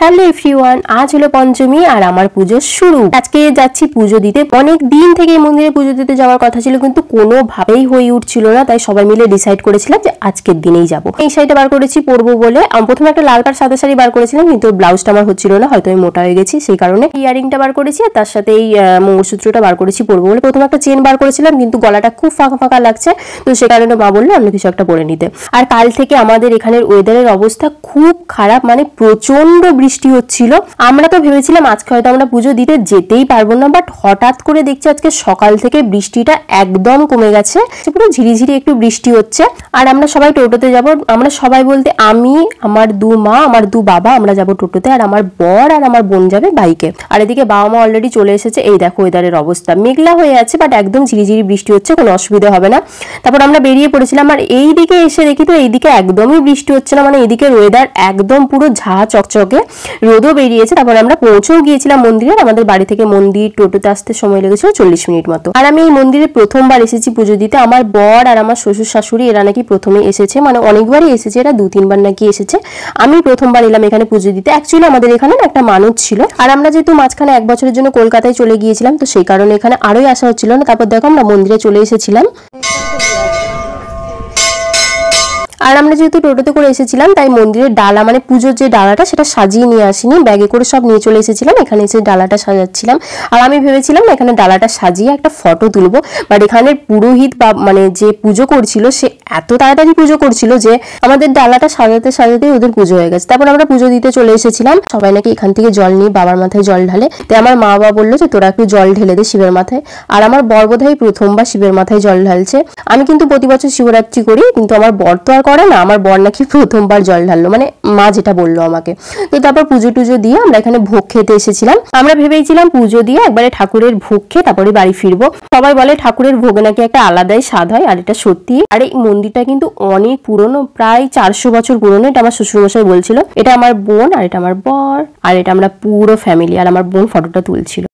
Hello everyone, আজ হলো পঞ্চমী আর আমার পুজো শুরু। আজকে যাচ্ছি পুজো দিতে। অনেক দিন থেকে মন্দিরে পুজো দিতে যাওয়ার কথা ছিল, কিন্তু কোনোভাবেই হয়ে উঠছিল না। তাই সবাই মিলে ডিসাইড করেছিলাম যে আজকের দিনেই যাব। এই শাড়িটা বার করেছি পরবো বলে। প্রথমে একটা লাল পাড় সাদা শাড়ি বার করেছিলাম, কিন্তু ব্লাউজটা আমার হচ্ছিল না, হয়তো আমি মোটা হয়ে গেছি সেই কারণে। ইয়ারিংটা বার করেছি আর তার সাথে এই মঙ্গলসূত্রটা বার করেছি পরবো বলে। প্রথমে একটা চেন বার করেছিলাম, কিন্তু গলাটা খুব ফাঁকা ফাঁকা লাগছে, তো সে কারণে মা বললো অন্য কিছু একটা পরে নিতে। আর কাল থেকে আমাদের এখানের ওয়েদারের অবস্থা খুব খারাপ, মানে প্রচন্ড বৃষ্টি হচ্ছিল। আমরা তো ভেবেছিলাম আজকে হয়তো আমরা পুজো দিতে যেতেই পারবো না, বাট হঠাৎ করে দেখছি আজকে সকাল থেকে বৃষ্টিটা একদম কমে গেছে, পুরো ঝিরিঝিরি একটু বৃষ্টি হচ্ছে। আর আমরা সবাই টোটোতে যাব। আমরা সবাই বলতে আমি, আমার দু মা, আমার দু বাবা, আমরা যাব টোটোতে, আর আমার বর আর আমার বোন যাবে বাইকে। আর এদিকে বাবা মা অলরেডি চলে এসেছে। এই দেখো ওয়েদারের অবস্থা মেঘলা হয়ে আছে, বাট একদম ঝিরিঝিরি বৃষ্টি হচ্ছে, কোনো অসুবিধা হবে না। তারপর আমরা বেরিয়ে পড়েছিলাম, আর এই দিকে এসে দেখি তো এইদিকে একদমই বৃষ্টি হচ্ছে না, মানে এদিকে ওয়েদার একদম পুরো ঝা চকচকে, রোদও বেরিয়েছে। তারপরে আমরা পৌঁছেও গিয়েছিলাম মন্দিরে। আমাদের বাড়ি থেকে মন্দির টোটোতে আসতে সময় লেগেছিল 40 মিনিট মতো। আর আমি এই মন্দিরে প্রথমবার এসেছি পুজো দিতে। আমার বর আর আমার শ্বশুর শাশুড়ি এরা নাকি প্রথমে এসেছে, মানে অনেকবারই এসেছে, এরা 2-3 বার নাকি এসেছে। আমি প্রথমবার এলাম এখানে পুজো দিতে। অ্যাকচুয়ালি আমাদের এখানে একটা মানত ছিল, আর আমরা যেহেতু মাঝখানে 1 বছরের জন্য কলকাতায় চলে গিয়েছিলাম, তো সেই কারণে এখানে আরোই আসা হচ্ছিল না। তারপর দেখো আমরা মন্দিরে চলে এসেছিলাম। আর আমরা যেহেতু টোটোতে করে এসেছিলাম, তাই মন্দিরের ডালা, মানে পুজোর যে ডালাটা, সেটা সাজিয়ে নিয়ে আসিনি, ব্যাগে করে সব নিয়ে চলে এসেছিলাম। এখানে এসে ডালাটা সাজাচ্ছিলাম। আর আমি ভেবেছিলাম এখানে ডালাটা সাজিয়ে একটা ফটো তুলবো, বাট এখানের পুরোহিত বা মানে যে পুজো করছিল সে এত তাড়াতাড়ি পুজো করছিল যে আমাদের ডালাটা সাজাতে সাজাতেই ওদের পুজো হয়ে গেছে। তারপর আমরা পুজো দিতে চলে এসেছিলাম। সবাই নাকি এখান থেকে জল নিয়ে বাবার মাথায় জল ঢালে। তাই আমার মা বাবা বললো যে তোরা একটু জল ঢেলে দে শিবের মাথায়। আর আমার বর বোধহয় প্রথমবার শিবের মাথায় জল ঢালছে। আমি কিন্তু প্রতি বছর শিবরাত্রি করি, কিন্তু আমার বর তো আর করে না। আমার বর নাকি প্রথমবার জল ঢাললো, মানে মা যেটা বললো আমাকে। তো তারপর পুজো টুজো দিয়ে আমরা এখানে ভোগ খেতে এসেছিলাম। আমরা ভেবেছিলাম পুজো দিয়ে একবারে ঠাকুরের ভোগ খেয়ে তারপরে বাড়ি ফিরবো। সবাই বলে ঠাকুরের ভোগে নাকি একটা আলাদাই স্বাদ হয়, আর এটা সত্যি। আর এই মন্দিরটা কিন্তু অনেক পুরনো, প্রায় 400 বছর পুরনো। এটা আমার শ্বশুরমশাই বলছিল। এটা আমার বোন, আর এটা আমার বর, আর এটা আমরা পুরো ফ্যামিলি। আর আমার বোন ফটোটা তুলছিল।